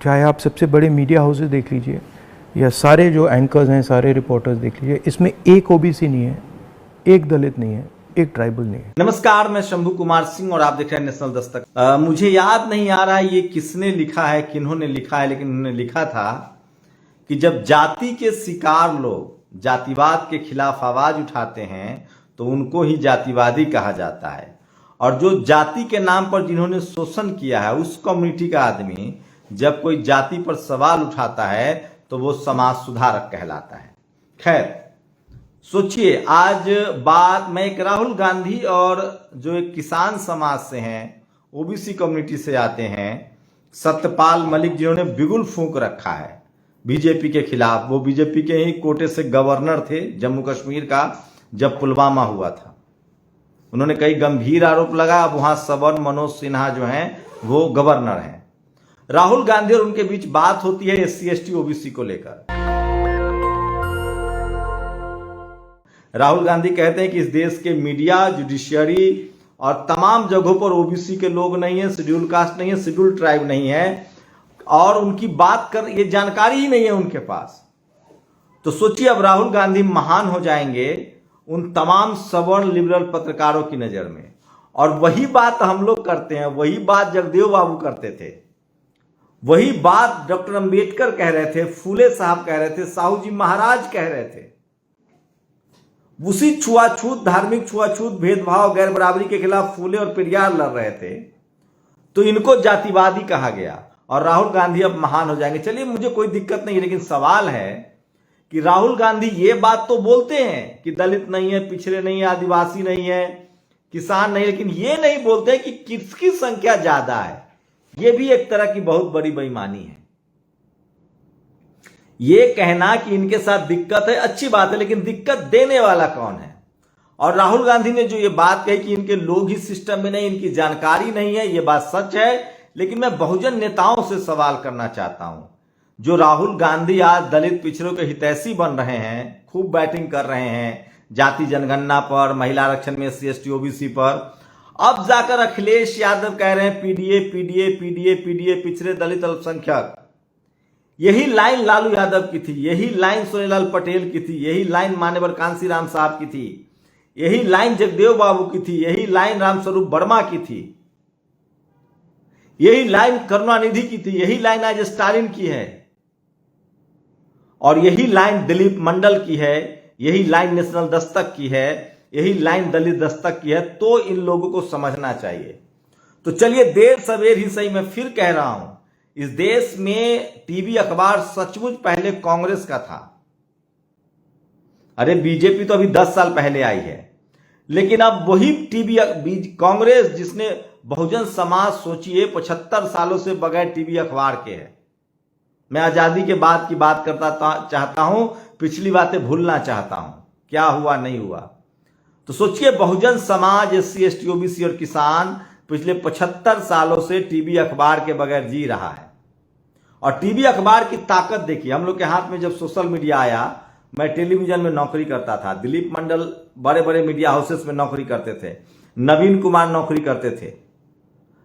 चाहे आप सबसे बड़े मीडिया हाउसेस देख लीजिए या सारे जो एंकर्स हैं, सारे रिपोर्टर्स देख लीजिए, इसमें एक ओबीसी नहीं है, एक दलित नहीं है, एक ट्राइबल नहीं है। नमस्कार, मैं शंभू कुमार सिंह और आप देख रहे हैं नेशनल दस्तक। मुझे याद नहीं आ रहा है ये किसने लिखा है, किन्होंने लिखा है, लेकिन उन्होंने लिखा था कि जब जाति के शिकार लोग जातिवाद के खिलाफ आवाज उठाते हैं तो उनको ही जातिवादी कहा जाता है, और जो जाति के नाम पर जिन्होंने शोषण किया है उस कम्युनिटी का आदमी जब कोई जाति पर सवाल उठाता है तो वो समाज सुधारक कहलाता है। खैर, सोचिए, आज बात मैं एक राहुल गांधी और जो एक किसान समाज से हैं, ओबीसी कम्युनिटी से आते हैं, सत्यपाल मलिक, जिन्होंने बिगुल फूंक रखा है बीजेपी के खिलाफ। वो बीजेपी के ही कोटे से गवर्नर थे जम्मू कश्मीर का जब पुलवामा हुआ था। उन्होंने कई गंभीर आरोप लगाया। अब वहां सवन मनोज सिन्हा जो हैं वो गवर्नर हैं। राहुल गांधी और उनके बीच बात होती है एससी एसटी ओबीसी को लेकर। राहुल गांधी कहते हैं कि इस देश के मीडिया, जुडिशियरी और तमाम जगहों पर ओबीसी के लोग नहीं है, शेड्यूल कास्ट नहीं है, शेड्यूल ट्राइब नहीं है, और उनकी बात कर ये जानकारी ही नहीं है उनके पास। तो सोचिए, अब राहुल गांधी महान हो जाएंगे उन तमाम सवर्ण लिबरल पत्रकारों की नजर में। और वही बात हम लोग करते हैं, वही बात जगदेव बाबू करते थे, वही बात डॉक्टर अंबेडकर कह रहे थे, फूले साहब कह रहे थे, साहू जी महाराज कह रहे थे। उसी छुआछूत, धार्मिक छुआछूत, भेदभाव, गैर बराबरी के खिलाफ फूले और पेरियार लड़ रहे थे। तो इनको जातिवादी कहा गया और राहुल गांधी अब महान हो जाएंगे। चलिए, मुझे कोई दिक्कत नहीं, लेकिन सवाल है कि राहुल गांधी ये बात तो बोलते हैं कि दलित नहीं है, पिछड़े नहीं है, आदिवासी नहीं है, किसान नहीं, लेकिन ये नहीं बोलते हैं कि किसकी संख्या ज्यादा है। ये भी एक तरह की बहुत बड़ी बेईमानी है। ये कहना कि इनके साथ दिक्कत है अच्छी बात है, लेकिन दिक्कत देने वाला कौन है? और राहुल गांधी ने जो ये बात कही कि इनके लोग ही सिस्टम में नहीं, इनकी जानकारी नहीं है, ये बात सच है। लेकिन मैं बहुजन नेताओं से सवाल करना चाहता हूं, जो राहुल गांधी आज दलित पिछड़ों के हितैषी बन रहे हैं, खूब बैटिंग कर रहे हैं जाति जनगणना पर, महिला आरक्षण में, एससी एसटी ओबीसी पर। अब जाकर अखिलेश यादव कह रहे हैं पीडीए पीडीए पीडीए पीडीए, पिछड़े दलित अल्पसंख्यक। यही लाइन लालू यादव की थी, यही लाइन सोनेलाल पटेल की थी, यही लाइन मान्यवर कांसीराम साहब की थी, यही लाइन जगदेव बाबू की थी, यही लाइन रामस्वरूप वर्मा की थी, यही लाइन करुणानिधि की थी, यही लाइन आज स्टालिन की है, और यही लाइन दिलीप मंडल की है, यही लाइन नेशनल दस्तक की है, यही लाइन दलित दस्तक की है। तो इन लोगों को समझना चाहिए। तो चलिए, देर सवेर ही सही, मैं फिर कह रहा हूं, इस देश में टीवी अखबार सचमुच पहले कांग्रेस का था। अरे, बीजेपी तो अभी 10 साल पहले आई है, लेकिन अब वही टीवी कांग्रेस जिसने बहुजन समाज, सोचिए, 75 सालों से बगैर टीवी अखबार के है। मैं आजादी के बाद की बात करता चाहता हूं, पिछली बातें भूलना चाहता हूं, क्या हुआ नहीं हुआ। तो सोचिए, Bahujan Samaj, SC ST OBC और किसान पिछले 75 सालों से टीवी अखबार के बगैर जी रहा है। और टीवी अखबार की ताकत देखिए। हम लोग के हाथ में जब सोशल मीडिया आया, मैं टेलीविजन में नौकरी करता था, दिलीप मंडल बड़े बड़े मीडिया हाउसेस में नौकरी करते थे, नवीन कुमार नौकरी करते थे,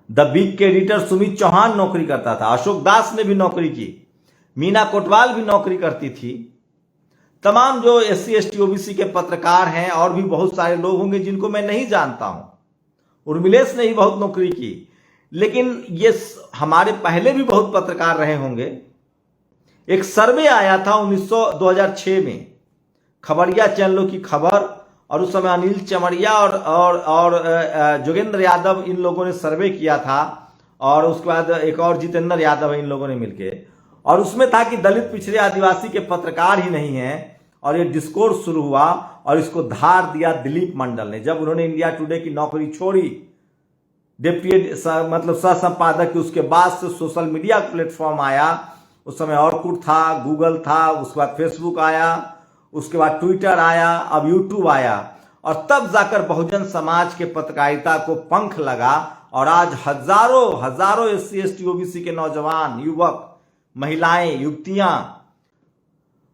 द बिग के एडिटर सुमित चौहान नौकरी करता था, अशोक दास ने भी नौकरी की, मीना कोटवाल भी नौकरी करती थी। तमाम जो एससी एसटी ओबीसी के पत्रकार हैं, और भी बहुत सारे लोग होंगे जिनको मैं नहीं जानता हूं, उर्मिलेश ने ही बहुत नौकरी की, लेकिन ये हमारे पहले भी बहुत पत्रकार रहे होंगे। एक सर्वे आया था 2006 में, खबरिया चैनलों की खबर, और उस समय अनिल चमरिया और जोगेंद्र यादव, इन लोगों ने सर्वे किया था, और उसके बाद एक और जितेंद्र यादव, इन लोगों ने मिलकर, और उसमें था कि दलित पिछड़े आदिवासी के पत्रकार ही नहीं हैं। और ये डिस्कोर्स शुरू हुआ और इसको धार दिया दिलीप मंडल ने, जब उन्होंने इंडिया टुडे की नौकरी छोड़ी, डिप्टी मतलब सह संपादक की। उसके बाद से सोशल मीडिया प्लेटफॉर्म आया। उस समय ऑर्कुट था, गूगल था, उसके बाद फेसबुक आया, उसके बाद ट्विटर आया, अब यूट्यूब आया, और तब जाकर बहुजन समाज के पत्रकारिता को पंख लगा। और आज हजारों एससी एसटी ओबीसी के नौजवान, युवक, महिलाएं, युवतियां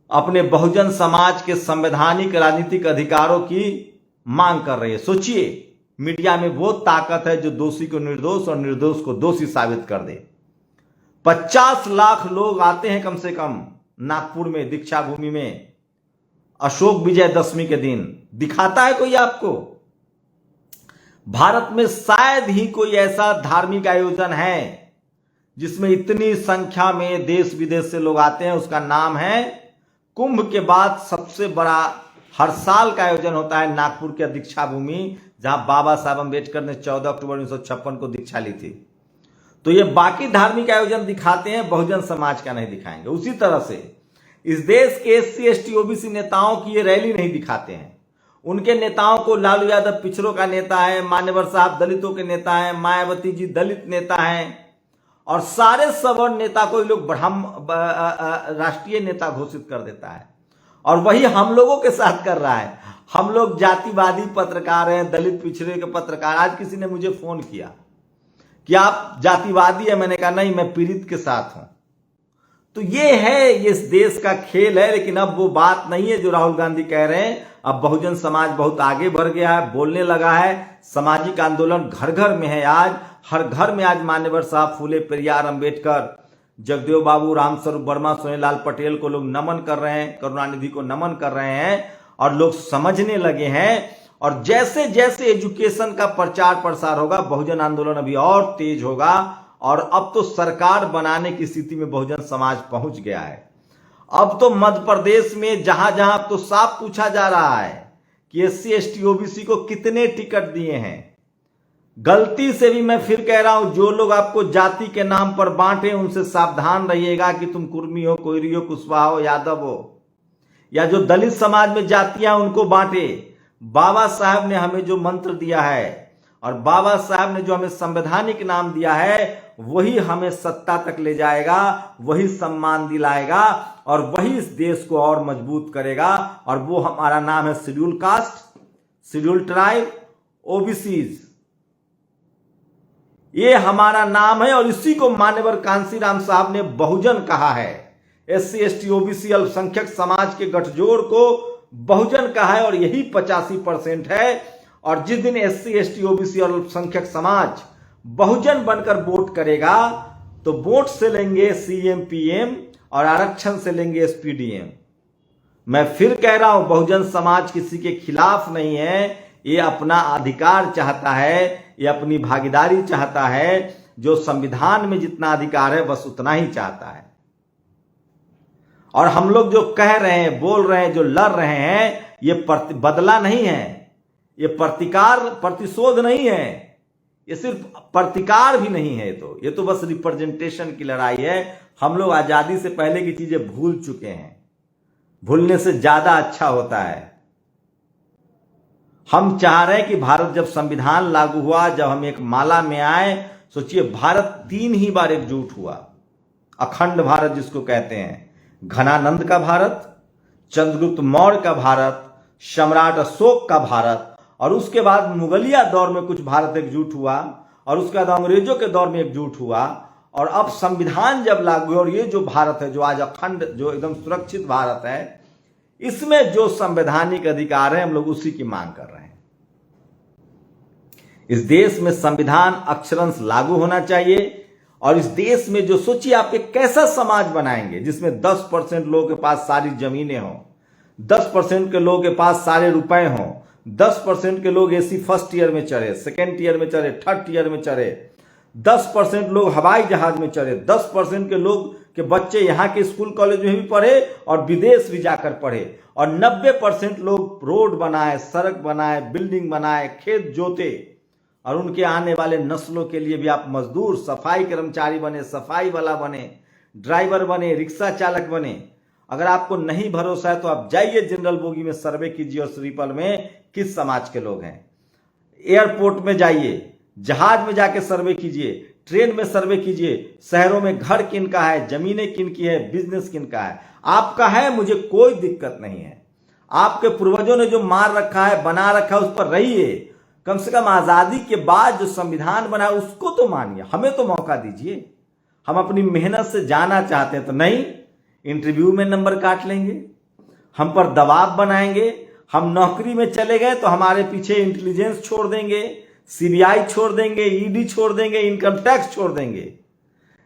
अपने बहुजन समाज के संवैधानिक राजनीतिक अधिकारों की मांग कर रही है। सोचिए, मीडिया में वो ताकत है जो दोषी को निर्दोष और निर्दोष को दोषी साबित कर दे। 50 लाख लोग आते हैं कम से कम नागपुर में दीक्षा भूमि में अशोक विजयदशमी के दिन। दिखाता है कोई आपको? भारत में शायद ही कोई ऐसा धार्मिक आयोजन है जिसमें इतनी संख्या में देश विदेश से लोग आते हैं। उसका नाम है कुंभ के बाद सबसे बड़ा हर साल का आयोजन होता है नागपुर के दीक्षा भूमि, जहां बाबा साहब अम्बेडकर ने 14 अक्टूबर 1956 को दीक्षा ली थी। तो ये बाकी धार्मिक आयोजन दिखाते हैं, बहुजन समाज का नहीं दिखाएंगे। उसी तरह से इस देश के SC ST OBC नेताओं की ये रैली नहीं दिखाते हैं। उनके नेताओं को लालू यादव पिछड़ों का नेता है, मान्यवर साहब दलितों के नेता हैं, मायावती जी दलित नेता हैं, और सारे सवर्ण नेता को ये लोग राष्ट्रीय नेता घोषित कर देता है। और वही हम लोगों के साथ कर रहा है। हम लोग जातिवादी पत्रकार हैं, दलित पिछड़े के पत्रकार। आज किसी ने मुझे फोन किया कि आप जातिवादी है, मैंने कहा नहीं, मैं पीड़ित के साथ हूं। तो ये है, ये इस देश का खेल है। लेकिन अब वो बात नहीं है जो राहुल गांधी कह रहे हैं। अब बहुजन समाज बहुत आगे बढ़ गया है, बोलने लगा है। सामाजिक आंदोलन घर घर में है। आज हर घर में आज मान्यवर साहब फूले, पेरियार, अंबेडकर, जगदेव बाबू, रामस्वरूप वर्मा, सोनेलाल पटेल को लोग नमन कर रहे हैं, करुणानिधि को नमन कर रहे हैं, और लोग समझने लगे हैं। और जैसे जैसे एजुकेशन का प्रचार प्रसार होगा, बहुजन आंदोलन अभी और तेज होगा। और अब तो सरकार बनाने की स्थिति में बहुजन समाज पहुंच गया है। अब तो मध्य प्रदेश में जहां जहां अब तो साफ पूछा जा रहा है कि SC ST OBC को कितने टिकट दिए हैं। गलती से भी मैं फिर कह रहा हूं, जो लोग आपको जाति के नाम पर बांटे उनसे सावधान रहिएगा कि तुम कुर्मी हो, कोयरी हो, कुशवाहा हो, यादव हो, या जो दलित समाज में जातियां उनको बांटे। बाबा साहब ने हमें जो मंत्र दिया है और बाबा साहब ने जो हमें संवैधानिक नाम दिया है, वही हमें सत्ता तक ले जाएगा, वही सम्मान दिलाएगा, और वही इस देश को और मजबूत करेगा। और वो हमारा नाम है schedule caste, schedule tribe, OBCs। ये हमारा नाम है, और इसी को मान्यवर कांसीराम साहब ने बहुजन कहा है। SC ST OBC अल्पसंख्यक समाज के गठजोड़ को बहुजन कहा है, और यही 85% है। और जिस दिन SC ST OBC और अल्पसंख्यक समाज बहुजन बनकर वोट करेगा, तो वोट से लेंगे CM PM और आरक्षण से लेंगे SP DM। मैं फिर कह रहा हूं, बहुजन समाज किसी के खिलाफ नहीं है। ये अपना अधिकार चाहता है, ये अपनी भागीदारी चाहता है। जो संविधान में जितना अधिकार है बस उतना ही चाहता है। और हम लोग जो कह रहे हैं, बोल रहे हैं, जो लड़ रहे हैं, ये बदला नहीं है, ये प्रतिशोध नहीं है, ये सिर्फ प्रतिकार भी नहीं है। ये तो बस रिप्रेजेंटेशन की लड़ाई है। हम लोग आजादी से पहले की चीजें भूल चुके हैं। भूलने से ज्यादा अच्छा होता है। हम चाह रहे हैं कि भारत जब संविधान लागू हुआ, जब हम एक माला में आए, सोचिए भारत 3 ही बार एकजुट हुआ। अखंड भारत जिसको कहते हैं, घनानंद का भारत, चंद्रगुप्त मौर्य का भारत, सम्राट अशोक का भारत, और उसके बाद मुगलिया दौर में कुछ भारत एकजुट हुआ, और उसके बाद अंग्रेजों के दौर में एकजुट हुआ। और अब संविधान जब लागू है, और ये जो भारत है, जो आज अखंड, जो एकदम सुरक्षित भारत है, इसमें जो संवैधानिक अधिकार है, हम लोग उसी की मांग कर रहे हैं। इस देश में संविधान अक्षरंश लागू होना चाहिए। और इस देश में जो, सोचिए आप एक कैसा समाज बनाएंगे जिसमें 10% लोगों के पास सारी जमीनें हों, 10% के लोगों के पास सारे रुपए हों, 10% के लोग AC फर्स्ट ईयर में चढ़े, सेकेंड ईयर में चढ़े, थर्ड ईयर में चढ़े, 10% लोग हवाई जहाज में चढ़े, 10% के लोग के बच्चे यहाँ के स्कूल कॉलेज में भी पढ़े और विदेश भी जाकर पढ़े, और 90% लोग रोड बनाए, सड़क बनाए, बिल्डिंग बनाए, खेत जोते, और उनके आने वाले नस्लों के लिए भी आप मजदूर, सफाई कर्मचारी बने, सफाई वाला बने, ड्राइवर बने, रिक्शा चालक बने। अगर आपको नहीं भरोसा है तो आप जाइए जनरल बोगी में सर्वे कीजिए और स्लीपर में किस समाज के लोग हैं। एयरपोर्ट में जाइए, जहाज में जाके सर्वे कीजिए, ट्रेन में सर्वे कीजिए, शहरों में घर किन का है, जमीनें किन की है, बिजनेस किन का है। आपका है, मुझे कोई दिक्कत नहीं है। आपके पूर्वजों ने जो मार रखा है, बना रखा है, उस पर रहिए। कम से कम आजादी के बाद जो संविधान बना उसको तो मानिए, हमें तो मौका दीजिए। हम अपनी मेहनत से जाना चाहते हैं तो नहीं, इंटरव्यू में नंबर काट लेंगे, हम पर दबाव बनाएंगे। हम नौकरी में चले गए तो हमारे पीछे इंटेलिजेंस छोड़ देंगे, CBI छोड़ देंगे, ED छोड़ देंगे, इनकम टैक्स छोड़ देंगे।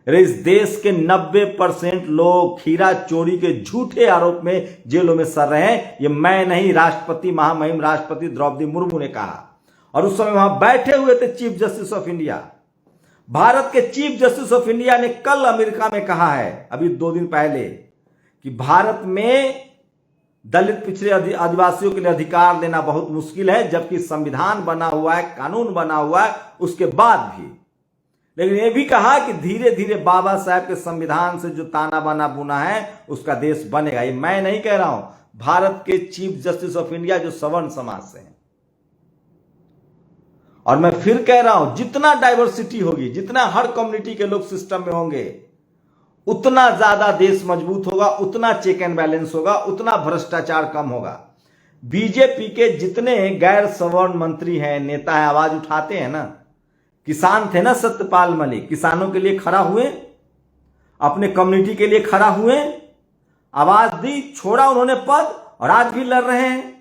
अरे इस देश के 90% लोग खीरा चोरी के झूठे आरोप में जेलों में सड़ रहे हैं। ये मैं नहीं, राष्ट्रपति महामहिम राष्ट्रपति द्रौपदी मुर्मू ने कहा। और उस समय वहां बैठे हुए थे chief justice of India. Bharat के चीफ जस्टिस ऑफ इंडिया ने कल अमेरिका में कहा है, अभी 2 दिन पहले, कि भारत में दलित पिछड़े आदिवासियों के लिए अधिकार देना बहुत मुश्किल है, जबकि संविधान बना हुआ है, कानून बना हुआ है उसके बाद भी। लेकिन यह भी कहा कि धीरे धीरे बाबा साहब के संविधान से जो ताना बाना बुना है उसका देश बनेगा। ये मैं नहीं कह रहा हूं, भारत के चीफ जस्टिस ऑफ इंडिया जो सवर्ण समाज से हैं। और मैं फिर कह रहा हूं, जितना डाइवर्सिटी होगी, जितना हर कम्युनिटी के लोग सिस्टम में होंगे, उतना ज्यादा देश मजबूत होगा, उतना चेक एंड बैलेंस होगा, उतना भ्रष्टाचार कम होगा। बीजेपी के जितने गैर सवर्ण मंत्री हैं, नेता हैं, आवाज उठाते हैं ना, किसान थे ना सत्यपाल मलिक, किसानों के लिए खड़ा हुए, अपने कम्युनिटी के लिए खड़ा हुए, आवाज दी, छोड़ा उन्होंने पद, और आज भी लड़ रहे हैं।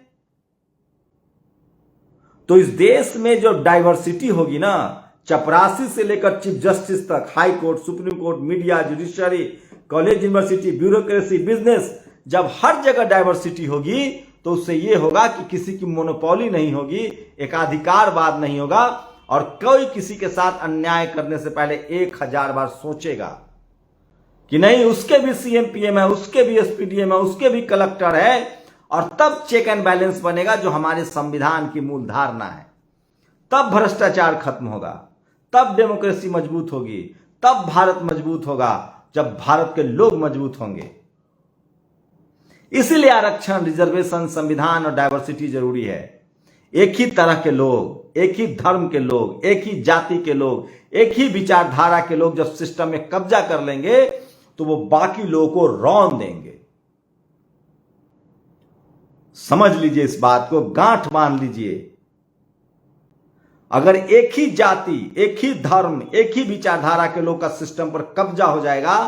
तो इस देश में जो डाइवर्सिटी होगी ना, चपरासी से लेकर चीफ जस्टिस तक, high court, supreme court, media, judiciary, college, university, bureaucracy, business, जब हर जगह डाइवर्सिटी होगी तो उससे यह होगा कि किसी की मोनोपोली नहीं होगी, एकाधिकारवाद नहीं होगा, और कोई किसी के साथ अन्याय करने से पहले 1000 बार सोचेगा कि नहीं, उसके भी सीएम पीएम है, उसके भी एसपीडीएम है, उसके भी कलेक्टर है, और तब चेक एंड बैलेंस बनेगा, जो हमारे संविधान की मूल धारणा है। तब भ्रष्टाचार खत्म होगा, तब डेमोक्रेसी मजबूत होगी, तब भारत मजबूत होगा, जब भारत के लोग मजबूत होंगे। इसीलिए आरक्षण, रिजर्वेशन, संविधान और डाइवर्सिटी जरूरी है। एक ही तरह के लोग, एक ही धर्म के लोग, एक ही जाति के लोग, एक ही विचारधारा के लोग जब सिस्टम में कब्जा कर लेंगे तो वो बाकी लोगों को रौंद देंगे। समझ लीजिए इस बात को, गांठ बांध लीजिए। अगर एक ही जाति, एक ही धर्म, एक ही विचारधारा के लोग का सिस्टम पर कब्जा हो जाएगा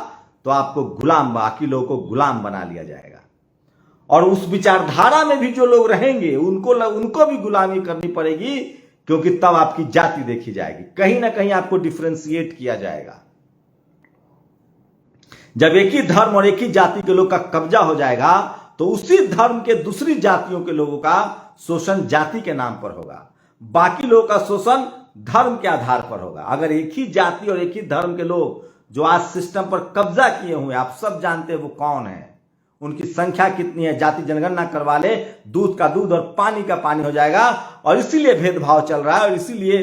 तो आपको गुलाम, बाकी लोगों को गुलाम बना लिया जाएगा। और उस विचारधारा में भी जो लोग रहेंगे उनको भी गुलामी करनी पड़ेगी, क्योंकि तब आपकी जाति देखी जाएगी, कहीं ना कहीं आपको डिफरेंशिएट किया जाएगा। जब एक ही धर्म और एक ही जाति के लोग का कब्जा हो जाएगा तो उसी धर्म के दूसरी जातियों के लोगों का शोषण जाति के नाम पर होगा, बाकी लोगों का शोषण धर्म के आधार पर होगा। अगर एक ही जाति और एक ही धर्म के लोग जो आज सिस्टम पर कब्जा किए हुए, आप सब जानते हैं वो कौन है, उनकी संख्या कितनी है, जाति जनगणना करवा ले, दूध का दूध और पानी का पानी हो जाएगा। और इसीलिए भेदभाव चल रहा है, और इसीलिए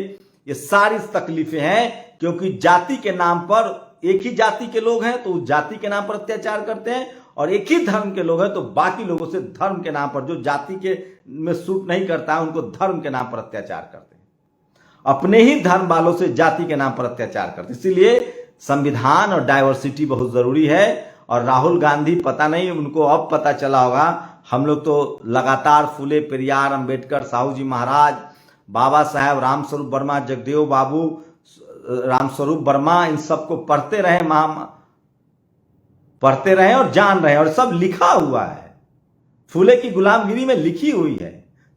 ये सारी तकलीफें हैं, क्योंकि जाति के नाम पर, एक ही जाति के लोग हैं तो जाति के नाम पर अत्याचार करते हैं, और एक ही धर्म के लोग हैं तो बाकी लोगों से धर्म के नाम पर, जो जाति के में सूट नहीं करता है, उनको धर्म के नाम पर अत्याचार करते हैं, अपने ही धर्म वालों से जाति के नाम पर अत्याचार करते हैं। इसीलिए संविधान और डाइवर्सिटी बहुत जरूरी है। और राहुल गांधी, पता नहीं उनको अब पता चला होगा, हम लोग तो लगातार फुले, पेरियार, अंबेडकर, साहू जी महाराज, बाबा साहेब, रामस्वरूप वर्मा, जगदेव बाबू, रामस्वरूप वर्मा, इन सबको पढ़ते रहे और जान रहे हैं, और सब लिखा हुआ है। फुले की गुलामगिरी में लिखी हुई है,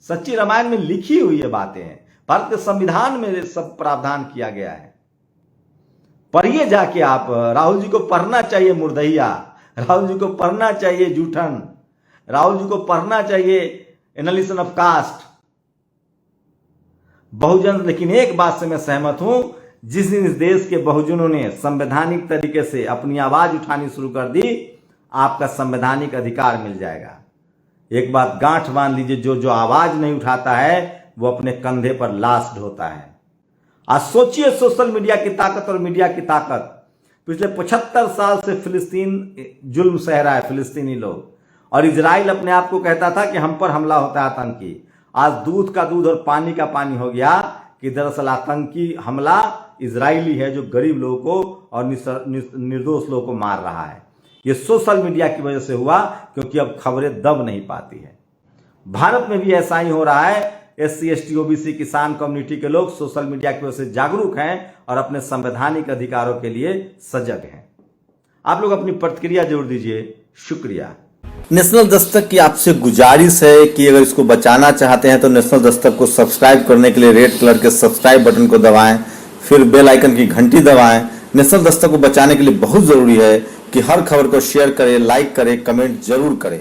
सच्ची रामायण में लिखी हुई है बातें हैं, भारत के संविधान में सब प्रावधान किया गया है। पढ़िए जाके आप। राहुल जी को पढ़ना चाहिए मुर्दहिया, राहुल जी को पढ़ना चाहिए जूठन, राहुल जी को पढ़ना चाहिए एनालिसिस ऑफ कास्ट, बहुजन। लेकिन एक बात से मैं सहमत हूं, जिस दिन इस देश के बहुजनों ने संवैधानिक तरीके से अपनी आवाज उठानी शुरू कर दी, आपका संवैधानिक अधिकार मिल जाएगा। एक बात गांठ बांध लीजिए, जो आवाज नहीं उठाता है वो अपने कंधे पर लाश ढोता है। आज सोचिए सोशल मीडिया की ताकत और मीडिया की ताकत। पिछले 75 साल से फिलिस्तीन जुल्म सह रहा है, फिलिस्तीनी लोग, और इजराइल अपने आप को कहता था कि हम पर हमला होता है आतंकी। आज दूध का दूध और पानी का पानी हो गया कि दरअसल आतंकी हमला इजरायली है, जो गरीब लोगों को और निर्दोष लोगों को मार रहा है। ये सोशल मीडिया की वजह से हुआ, क्योंकि अब खबरें दब नहीं पाती है। भारत में भी ऐसा ही हो रहा है। SC ST OBC किसान कम्युनिटी के लोग सोशल मीडिया की वजह से जागरूक हैं और अपने संवैधानिक अधिकारों के लिए सजग हैं। आप लोग अपनी प्रतिक्रिया जरूर दीजिए। शुक्रिया। नेशनल दस्तक की आपसे गुजारिश है कि अगर इसको बचाना चाहते हैं तो नेशनल दस्तक को सब्सक्राइब करने के लिए रेड कलर के सब्सक्राइब बटन को दबाएं, फिर बेल आइकन की घंटी दबाएं, नेशनल दस्तक को बचाने के लिए बहुत जरूरी है कि हर खबर को शेयर करें, लाइक करें, कमेंट जरूर करें।